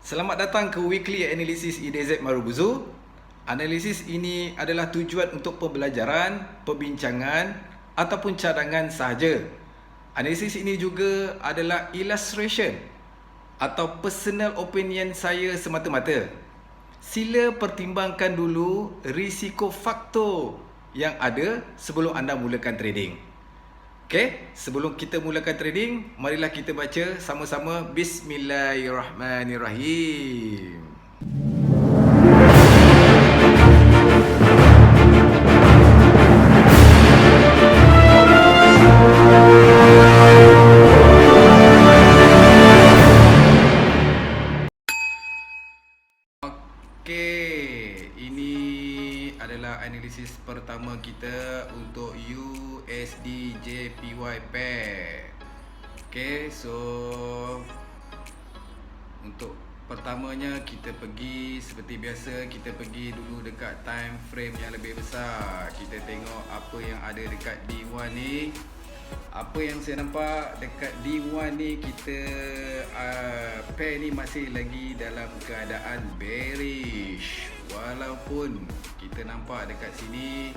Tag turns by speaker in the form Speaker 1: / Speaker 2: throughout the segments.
Speaker 1: Selamat datang ke Weekly Analysis IDZ Marubuzu. Analisis ini adalah tujuan untuk pembelajaran, perbincangan ataupun cadangan sahaja. Analisis ini juga adalah illustration atau personal opinion saya semata-mata. Sila pertimbangkan dulu risiko faktor yang ada sebelum anda mulakan trading. Okey, sebelum kita mulakan trading, marilah kita baca sama-sama Bismillahirrahmanirrahim. Okey, ini adalah analisis pertama kita untuk USD JPY pair. Okey, so untuk pertamanya kita pergi seperti biasa, kita pergi dulu dekat time frame yang lebih besar. Kita tengok apa yang ada dekat D1 ni. Apa yang saya nampak dekat D1 ni, kita pair ni masih lagi dalam keadaan bearish. Walaupun kita nampak dekat sini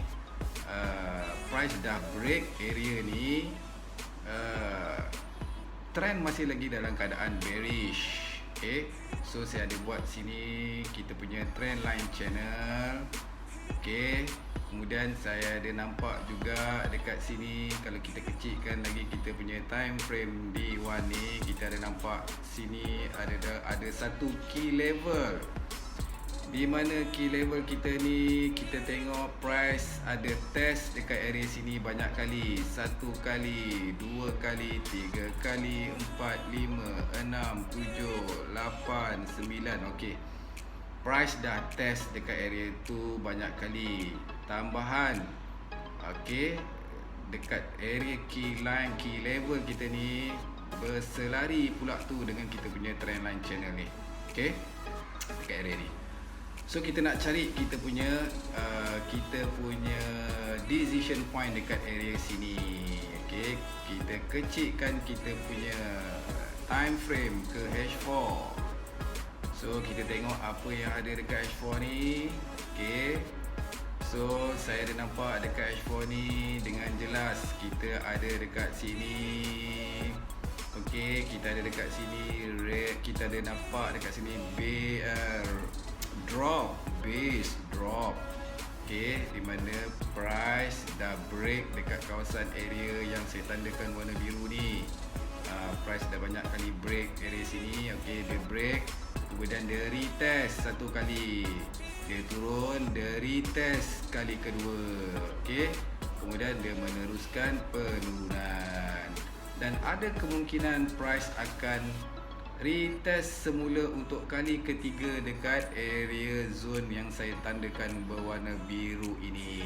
Speaker 1: price dah break area ni, trend masih lagi dalam keadaan bearish. Okay, so saya ada buat sini kita punya trend line channel. Okay, kemudian saya ada nampak juga dekat sini, kalau kita kecilkan lagi kita punya time frame D1 ni, kita ada nampak sini ada satu key level, di mana key level kita ni, kita tengok price ada test dekat area sini banyak kali. 1 kali, 2 kali, 3 kali, 4, 5, 6, 7, 8, 9. Okey, price dah test dekat area tu banyak kali. Tambahan, okey, dekat area key line, key level kita ni berselari pula tu dengan kita punya trend line channel ni. Okey, dekat area ni. So kita nak cari kita punya decision point dekat area sini. Okey, kita kecilkan kita punya time frame ke H4. So kita tengok apa yang ada dekat H4 ni. Okey, so saya ada nampak dekat H4 ni dengan jelas. Kita ada dekat sini. Okey, kita ada dekat sini red, kita ada nampak dekat sini base drop. Okey, di mana price dah break dekat kawasan area yang saya tandakan warna biru ni. Price dah banyak kali break area sini. Okey, dia break, kemudian dia retest satu kali, dia turun, dia retest kali kedua. Okey, kemudian dia meneruskan penurunan, dan ada kemungkinan price akan retest semula untuk kali ketiga dekat area zone yang saya tandakan berwarna biru ini.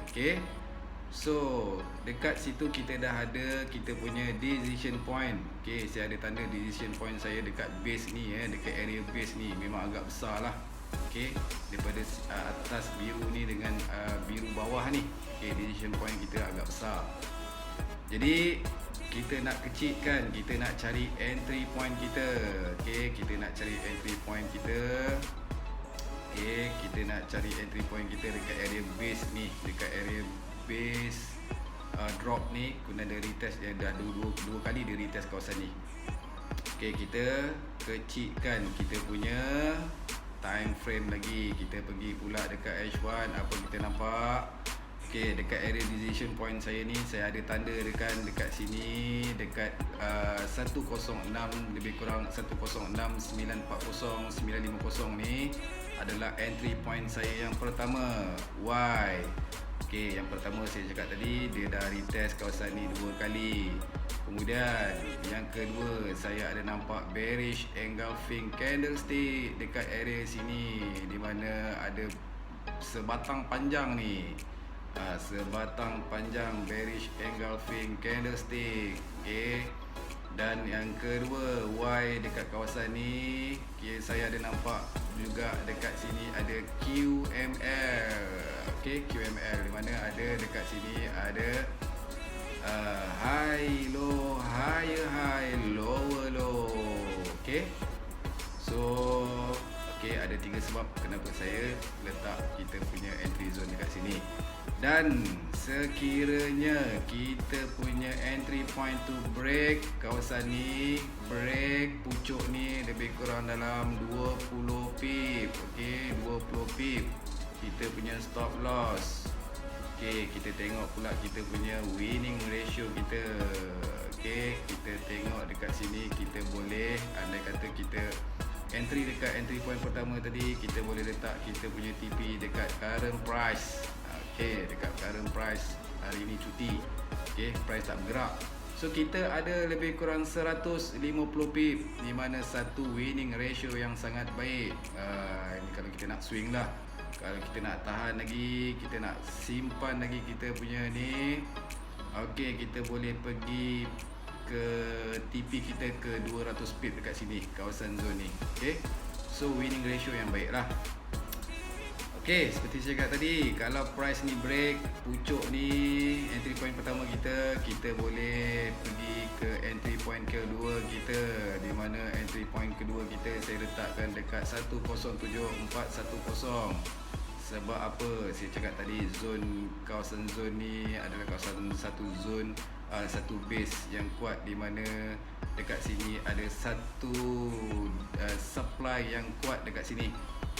Speaker 1: Okey, so dekat situ kita dah ada kita punya decision point. Okey, saya ada tanda decision point saya dekat base ni, dekat area base ni memang agak besar lah. Okey, daripada atas biru ni dengan biru bawah ni. Okey, decision point kita agak besar. Jadi kita nak kecilkan, kita nak cari entry point kita. Okey, kita nak cari entry point kita. Okey, kita nak cari entry point kita dekat area base ni, dekat area base drop ni. Kemudian dia retest, dia dah dua kali dia retest kawasan ni. Okey, kita kecilkan kita punya time frame lagi. Kita pergi pula dekat H1. Apa kita nampak? Okey, dekat area decision point saya ni, saya ada tanda dekat sini, dekat 106 lebih kurang 106,940,950 ni adalah entry point saya yang pertama. Why? Okey, yang pertama saya cakap tadi, dia dah retest kawasan ni 2 kali. Kemudian yang kedua, saya ada nampak bearish engulfing candlestick dekat area sini, di mana ada sebatang panjang ni. Sebatang panjang bearish engulfing candlestick. Okey, dan yang kedua, Y dekat kawasan ni, saya ada nampak juga dekat sini ada QML. Okey, QML di mana ada dekat sini ada high low, higher high, lower low. Okey, so Okey, ada 3 sebab kenapa saya letak kita punya entry zone dekat sini. Dan sekiranya kita punya entry point to break kawasan ni, break pucuk ni lebih kurang dalam 20 pip. Okey, 20 pip. Kita punya stop loss. Okey, kita tengok pula kita punya winning ratio kita. Okey, kita tengok dekat sini kita boleh, andai kata kita entry dekat entry point pertama tadi, kita boleh letak kita punya TP dekat current price. Okey, dekat current price hari ni cuti. Okey, price tak bergerak. So kita ada lebih kurang 150 pip, di mana satu winning ratio yang sangat baik. Ini kalau kita nak swing lah. Kalau kita nak tahan lagi, kita nak simpan lagi kita punya ni, okey, kita boleh pergi ke TP kita ke 200 pip dekat sini, kawasan zone ni. Okey, so winning ratio yang baik lah. Okey, seperti saya cakap tadi, kalau price ni break pucuk ni, entry point pertama kita boleh pergi ke entry point kedua kita, di mana entry point kedua kita saya letakkan dekat 107410. Sebab apa? Saya cakap tadi, kawasan zone ni adalah kawasan satu zone, satu base yang kuat, di mana dekat sini ada satu supply yang kuat dekat sini.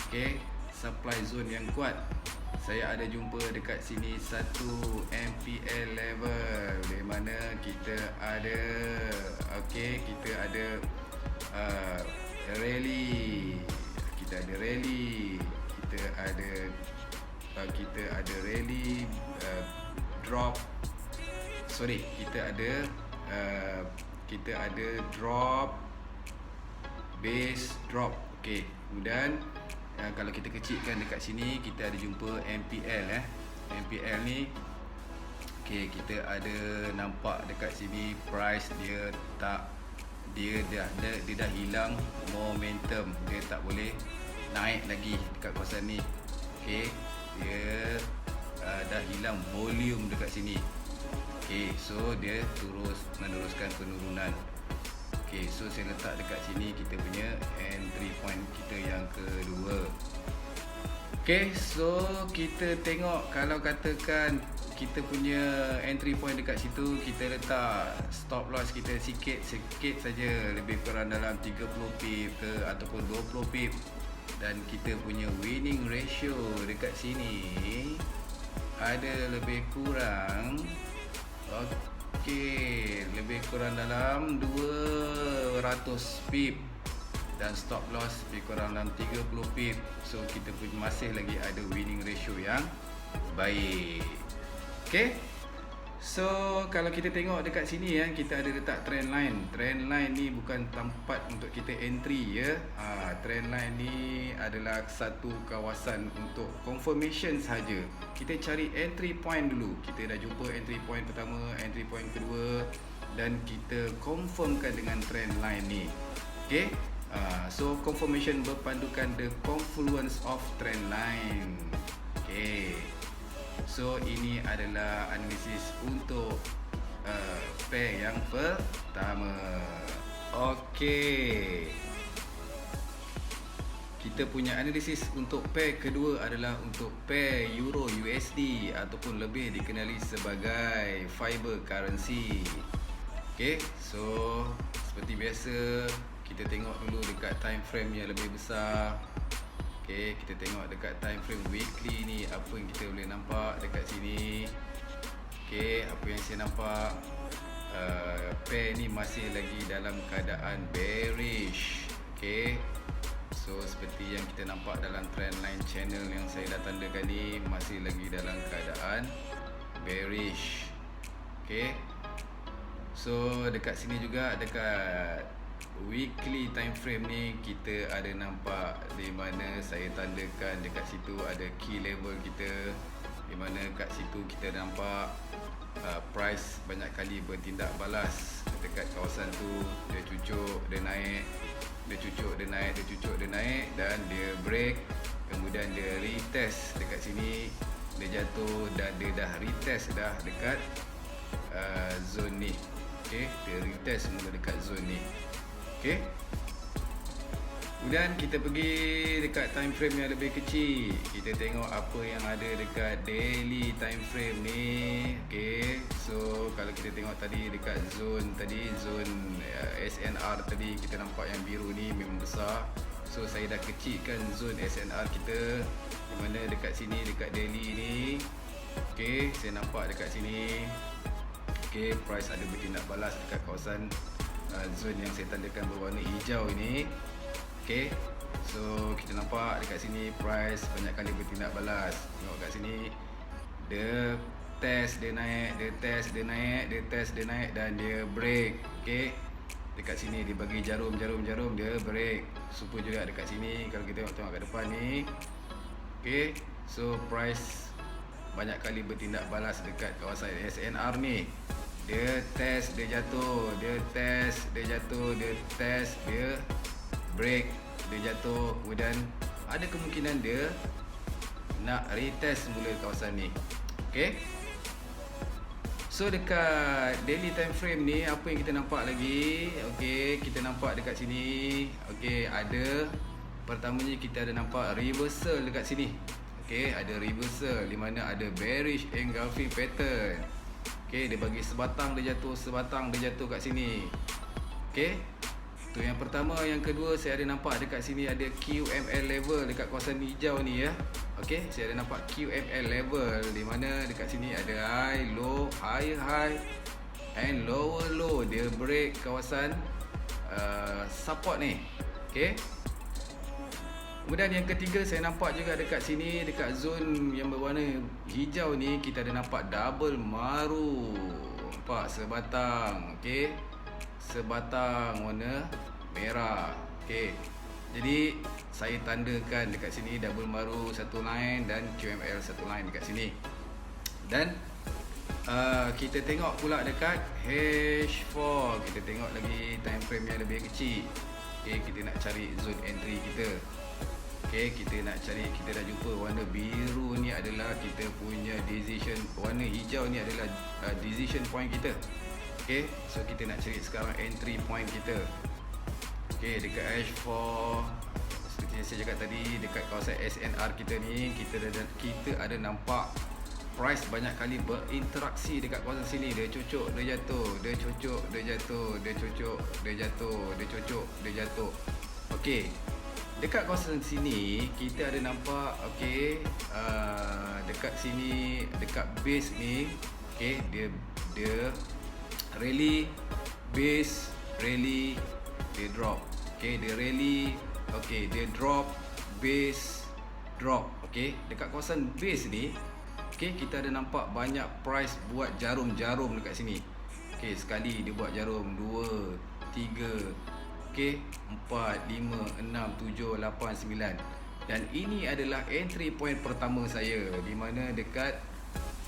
Speaker 1: Okey, supply zone yang kuat. Saya ada jumpa dekat sini satu MPL level, di mana kita ada, okey, kita ada rally, kita ada rally, kita ada rally, drop, sorry, kita ada drop, base, drop. Okey, kemudian kalau kita kecilkan dekat sini, kita ada jumpa MPL. MPL ni, okey, kita ada nampak dekat sini price dia dah hilang momentum, dia tak boleh naik lagi dekat kawasan ni. Okey, dia dah hilang volume dekat sini. Okey, so dia meneruskan penurunan. Okey, so saya letak dekat sini kita punya entry point kita yang kedua. Okey, so kita tengok, kalau katakan kita punya entry point dekat situ, kita letak stop loss kita sikit saja, lebih kurang dalam 30 pip ke ataupun 20 pip, dan kita punya winning ratio dekat sini ada lebih kurang, okey, lebih kurang dalam 200 pip, dan stop loss lebih kurang dalam 30 pip. So kita pun masih lagi ada winning ratio yang baik. Okey, so kalau kita tengok dekat sini kita ada letak trend line. Trend line ni bukan tempat untuk kita entry ya. Trend line ni adalah satu kawasan untuk confirmation saja. Kita cari entry point dulu. Kita dah jumpa entry point pertama, entry point kedua, dan kita confirmkan dengan trend line ni. Okey, so confirmation berpandukan the confluence of trend line. Okey, so ini adalah analisis untuk pair yang pertama. Okey, kita punya analisis untuk pair kedua adalah untuk pair Euro USD, ataupun lebih dikenali sebagai fiber currency. Okey, so seperti biasa kita tengok dulu dekat time frame yang lebih besar. Okey, kita tengok dekat time frame weekly ni, apa yang kita boleh nampak dekat sini. Okey, apa yang saya nampak, pair ni masih lagi dalam keadaan bearish. Okey, so seperti yang kita nampak dalam trend line channel yang saya dah tandakan ni, masih lagi dalam keadaan bearish. Okey, so dekat sini juga, dekat weekly time frame ni, kita ada nampak di mana saya tandakan dekat situ ada key level kita, di mana kat situ kita nampak price banyak kali bertindak balas dekat kawasan tu. Dia cucuk, dia naik, dia cucuk, dia naik, dia cucuk, dia naik, dan dia break, kemudian dia retest dekat sini, dia jatuh, dan dia dah retest dah dekat zone ni. Okey, dia retest mula dekat zone ni. Okey, Kemudian kita pergi dekat time frame yang lebih kecil. Kita tengok apa yang ada dekat daily time frame ni. Okay, so kalau kita tengok tadi dekat zone tadi, zone SNR tadi, kita nampak yang biru ni memang besar. So saya dah kecilkan zone SNR kita, di mana dekat sini, dekat daily ni. Okay, saya nampak dekat sini. Okay, price ada bertindak balas dekat kawasan zone yang saya tandakan berwarna hijau ini. Okay, so kita nampak dekat sini price banyak kali bertindak balas. Tengok kat sini, dia test, dia naik, dia test, dia naik, dia test, dia naik dan dia break. Okay, dekat sini dia bagi jarum, dia break. Super juga dekat sini kalau kita tengok kat depan ni. Okay, so price banyak kali bertindak balas dekat kawasan SNR ni. Dia test, dia jatuh, dia test, dia jatuh, dia test, dia break, dia jatuh. Kemudian ada kemungkinan dia nak retest semula kawasan ni. Okay, so dekat daily time frame ni, apa yang kita nampak lagi? Okay, kita nampak dekat sini. Okay, ada, pertamanya kita ada nampak reversal dekat sini. Okay, ada reversal di mana ada bearish engulfing pattern. Okay, dia bagi sebatang, dia jatuh, sebatang, dia jatuh kat sini. Okay, tu yang pertama. Yang kedua, saya ada nampak dekat sini ada QML level dekat kawasan hijau ni ya. Okay, saya ada nampak QML level di mana dekat sini ada high, low, higher high and lower low. Dia break kawasan support ni. Okay, kemudian yang ketiga, saya nampak juga dekat sini, dekat zone yang berwarna hijau ni, kita ada nampak double maru. Nampak sebatang. Okay, sebatang warna merah. Okay, jadi saya tandakan dekat sini double maru satu line dan QML satu line dekat sini. Dan kita tengok pula dekat H4. Kita tengok lagi time frame yang lebih kecil. Okay, kita nak cari zone entry kita. Okay, kita nak cari, kita dah jumpa warna biru ni adalah kita punya decision, warna hijau ni adalah decision point kita. Okay, so kita nak cari sekarang entry point kita. Okay, dekat H4, seperti yang saya cakap tadi, dekat kawasan SNR kita ni, kita ada nampak price banyak kali berinteraksi dekat kawasan sini. Dia cucuk, dia jatuh, dia cucuk, dia jatuh, dia cucuk, dia jatuh, dia cucuk, dia jatuh. Okay, dekat kawasan sini kita ada nampak, okay, dekat sini, dekat base ni, okay, dia rally, base, rally, dia drop. Okay, dia rally, okay, dia drop, base, drop. Okay, dekat kawasan base ni, okay, kita ada nampak banyak price buat jarum-jarum dekat sini. Okay, sekali dia buat jarum 2, 3, okay, 4, 5, 6, 7, 8, 9. Dan ini adalah entry point pertama saya, di mana dekat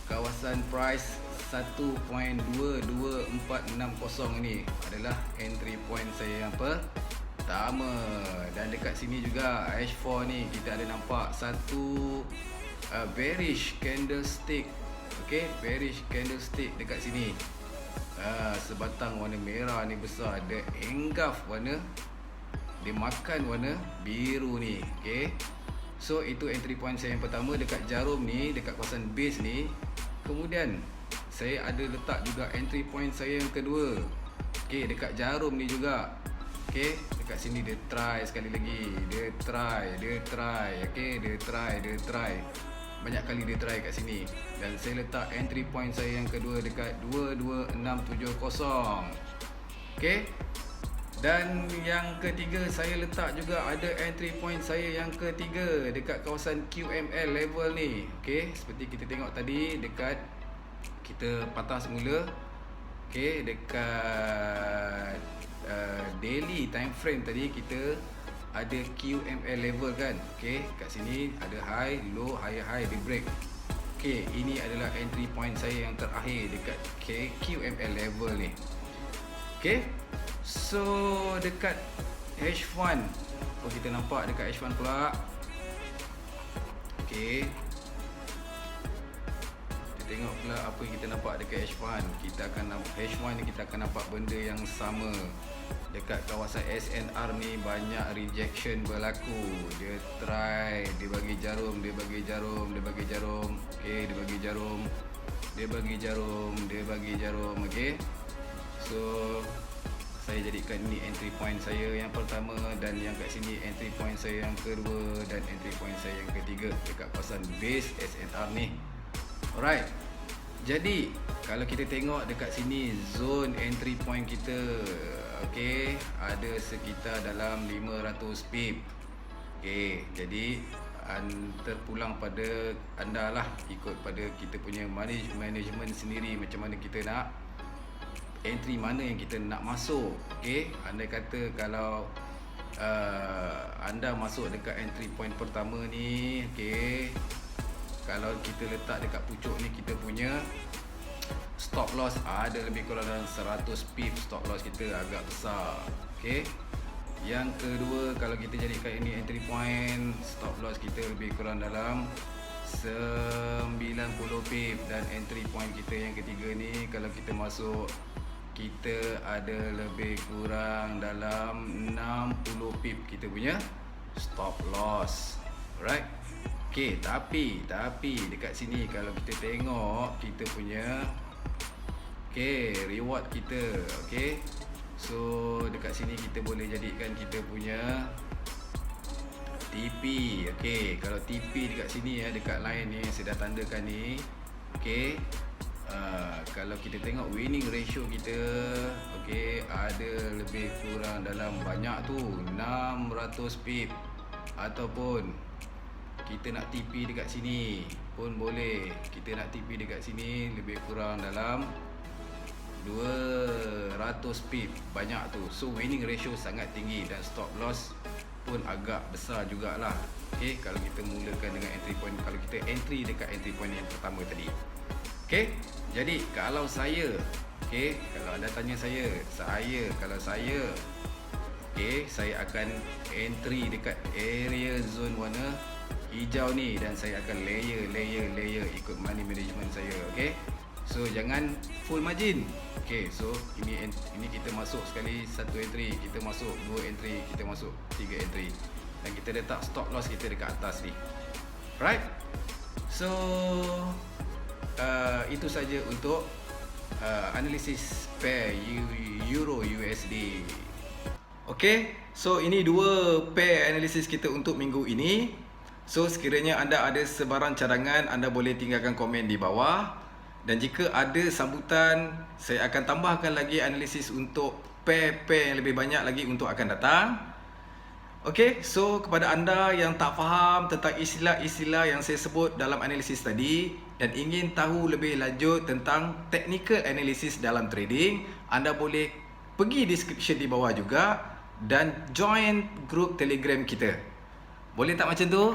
Speaker 1: kawasan price 1.22460 ni adalah entry point saya yang pertama. Dan dekat sini juga H4 ni kita ada nampak satu bearish candlestick. Okay, bearish candlestick dekat sini. Sebatang warna merah ni besar, dia engulf warna, dia makan warna biru ni. Okay, so itu entry point saya yang pertama dekat jarum ni, dekat kawasan base ni. Kemudian saya ada letak juga entry point saya yang kedua. Okay, dekat jarum ni juga. Okay, dekat sini dia try sekali lagi, dia try. Okay, dia try. Banyak kali dia try kat sini. Dan saya letak entry point saya yang kedua dekat 22670. Okay, dan yang ketiga saya letak juga ada entry point saya yang ketiga dekat kawasan QML level ni. Okay, seperti kita tengok tadi, dekat kita patah semula. Okay, dekat daily time frame tadi kita ada QML level kan. Okay, kat sini ada high, low, higher high, dia break. Okay, ini adalah entry point saya yang terakhir dekat QML level ni. Okay, so dekat H1, kita nampak dekat H1 pula. Okay, kita tengok pula apa yang kita nampak dekat H1. H1 ni kita akan nampak benda yang sama. dekat kawasan SNR ni banyak rejection berlaku. Dia try, dia bagi jarum, dia bagi jarum, dia bagi jarum. Okey, dia bagi jarum. Dia bagi jarum, dia bagi jarum. Okey. So saya jadikan ni entry point saya yang pertama, dan yang kat sini entry point saya yang kedua, dan entry point saya yang ketiga dekat kawasan base SNR ni. Alright. Jadi kalau kita tengok dekat sini zone entry point kita, okey, ada sekitar dalam 500 pip. Okey, jadi terpulang pada anda lah, ikut pada kita punya management sendiri macam mana kita nak entry mana yang kita nak masuk. Okey, anda kata kalau anda masuk dekat entry point pertama ni, okey, kalau kita letak dekat pucuk ni, kita punya stop loss ada lebih kurang dalam 100 pip. Stop loss kita agak besar. Okey. Yang kedua, kalau kita jadikan ini entry point, stop loss kita lebih kurang dalam 90 pip, dan entry point kita yang ketiga ni kalau kita masuk, kita ada lebih kurang dalam 60 pip kita punya stop loss. Alright. Okey, tapi dekat sini kalau kita tengok kita punya reward kita. Okey. So dekat sini kita boleh jadikan kita punya TP. Okey, kalau TP dekat sini dekat line ni saya dah tandakan ni. Okey. Kalau kita tengok winning ratio kita, okey, ada lebih kurang dalam banyak tu 600 pip, ataupun kita nak TP dekat sini pun boleh. Kita nak TP dekat sini lebih kurang dalam 200 pip, banyak tu. So winning ratio sangat tinggi, dan stop loss pun agak besar jugalah. Okey, kalau kita mulakan dengan entry point, kalau kita entry dekat entry point yang pertama tadi. Okey, jadi kalau saya, okey, kalau anda tanya saya, kalau saya, okey, saya akan entry dekat area zone warna hijau ni, dan saya akan layer ikut money management saya. Okey, so jangan full margin. Okey, so ini kita masuk sekali satu entry, kita masuk dua entry, kita masuk tiga entry, dan kita letak stop loss kita dekat atas ni. Right. So itu saja untuk analisis pair Euro USD. Okey, so ini dua pair analisis kita untuk minggu ini. So sekiranya anda ada sebarang cadangan, anda boleh tinggalkan komen di bawah, dan jika ada sambutan, saya akan tambahkan lagi analisis untuk pair-pair yang lebih banyak lagi untuk akan datang. Okey, so kepada anda yang tak faham tentang istilah-istilah yang saya sebut dalam analisis tadi, dan ingin tahu lebih lanjut tentang technical analysis dalam trading, anda boleh pergi description di bawah juga, dan join grup Telegram kita. Boleh tak macam tu?